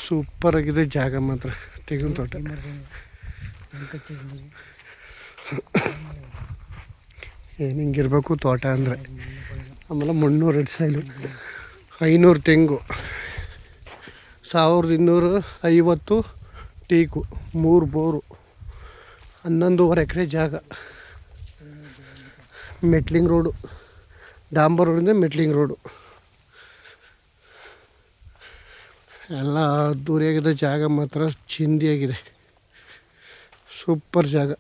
ಸೂಪರಾಗಿದೆ ಜಾಗ ಮಾತ್ರ, ತೆಂಗಿನ ತೋಟ. ಏನು ಹಿಂಗಿರ್ಬೇಕು ತೋಟ ಅಂದರೆ. ಆಮೇಲೆ 300 ಸೈಲು, 500 ತೆಂಗು, 1250 ಟೀಕು, 3 ಬೋರು, 11.5 ಎಕರೆ ಜಾಗ. ಮೆಟ್ಲಿಂಗ್ ರೋಡು, ಡಾಂಬರ್ ರೋಡಿಂದ ಮೆಟ್ಲಿಂಗ್ ರೋಡು ಎಲ್ಲ ಅದ್ದೂರಿಯಾಗಿದೆ. ಜಾಗ ಮಾತ್ರ ಚಿಂದಿಯಾಗಿದೆ, ಸೂಪರ್ ಜಾಗ.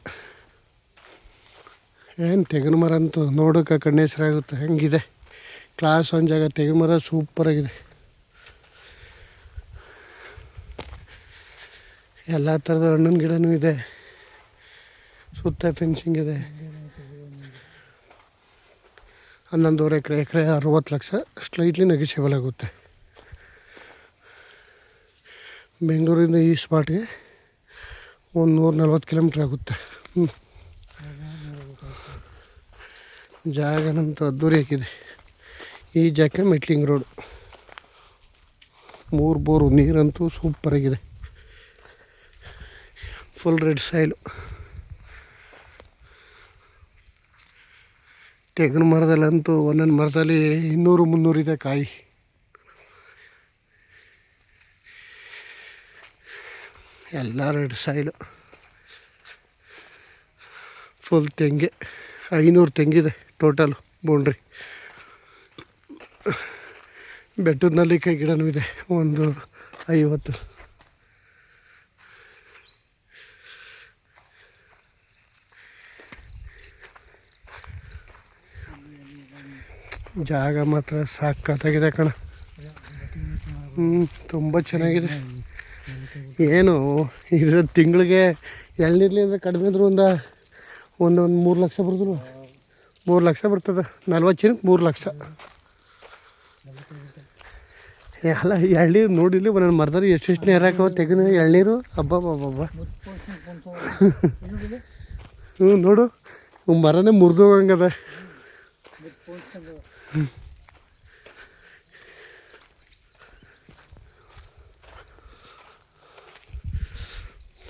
ಏನು ತೆಂಗಿನ ಮರ ಅಂತೂ ನೋಡೋಕೆ ಕಣ್ಣೆಸರಾಗುತ್ತೆ, ಹಂಗಿದೆ ಕ್ಲಾಸ್ ಒಂದು ಜಾಗ. ತೆಂಗಿನ ಮರ ಸೂಪರಾಗಿದೆ, ಎಲ್ಲ ಥರದ ಹಣ್ಣಿನ ಗಿಡನೂ ಇದೆ, ಸುತ್ತ ಫೆನ್ಸಿಂಗ್ ಇದೆ. 11.5 ಎಕರೆ 60 ಲಕ್ಷ, ಸ್ಲೈಟ್ಲಿ ನೆಗೋಷಿಯಬಲ್ ಆಗುತ್ತೆ. ಬೆಂಗಳೂರಿಂದ ಈ ಸ್ಪಾಟ್ಗೆ ಒಂದು 140 ಕಿಲೋಮೀಟ್ರ್ ಆಗುತ್ತೆ. ಜಾಗನಂತೂ ಅದ್ದೂರಿ ಹಾಕಿದೆ. ಈ ಜಾಗಕ್ಕೆ ಮೆಟ್ಲಿಂಗ್ ರೋಡು, 3 ಬೋರು, ನೀರಂತೂ ಸೂಪರಾಗಿದೆ. Full red soil. ತೆಂಗಿನ ಮರದಲ್ಲಂತೂ ಒಂದೊಂದು ಮರದಲ್ಲಿ 200-300 ಇದೆ ಕಾಯಿ. ಎಲ್ಲ ರೆಡ್ ಸಾಯಿಲು, ಫುಲ್ ತೆಂಗೆ. 500 ತೆಂಗಿದೆ ಟೋಟಲು ಬೌಂಡ್ರಿ. ಬೆಟ್ಟದ ನಲ್ಲಿಕಾಯಿ ಗಿಡನೂ ಇದೆ, ಒಂದು 50. ಜಾಗ ಮಾತ್ರ ಸಾಕಾಗಿದೆ ಕಣ. ತುಂಬ ಚೆನ್ನಾಗಿದೆ. ಏನು ಇದ್ರ ತಿಂಗಳಿಗೆ ಎಳ್ನೀರ್ಲಿ ಅಂದರೆ ಕಡಿಮೆ ಅಂದರೂ ಒಂದು 3 ಲಕ್ಷ ಬರ್ತದೆ. 3 ಲಕ್ಷ ಬರ್ತದೆ, 40 ಜನಕ್ಕೆ 3 ಲಕ್ಷ. ಅಲ್ಲ ಎಳ್ನೀರು ನೋಡಿಲಿ ಒಂದೊಂದು ಮರದಲ್ಲಿ ಎಷ್ಟು ನೇರಾಕವ ತೆಗೆದು ಎಳ್ನೀರು. ಹಬ್ಬ ನೋಡು, ಮರನೇ ಮುರಿದೋಗಂಗದ.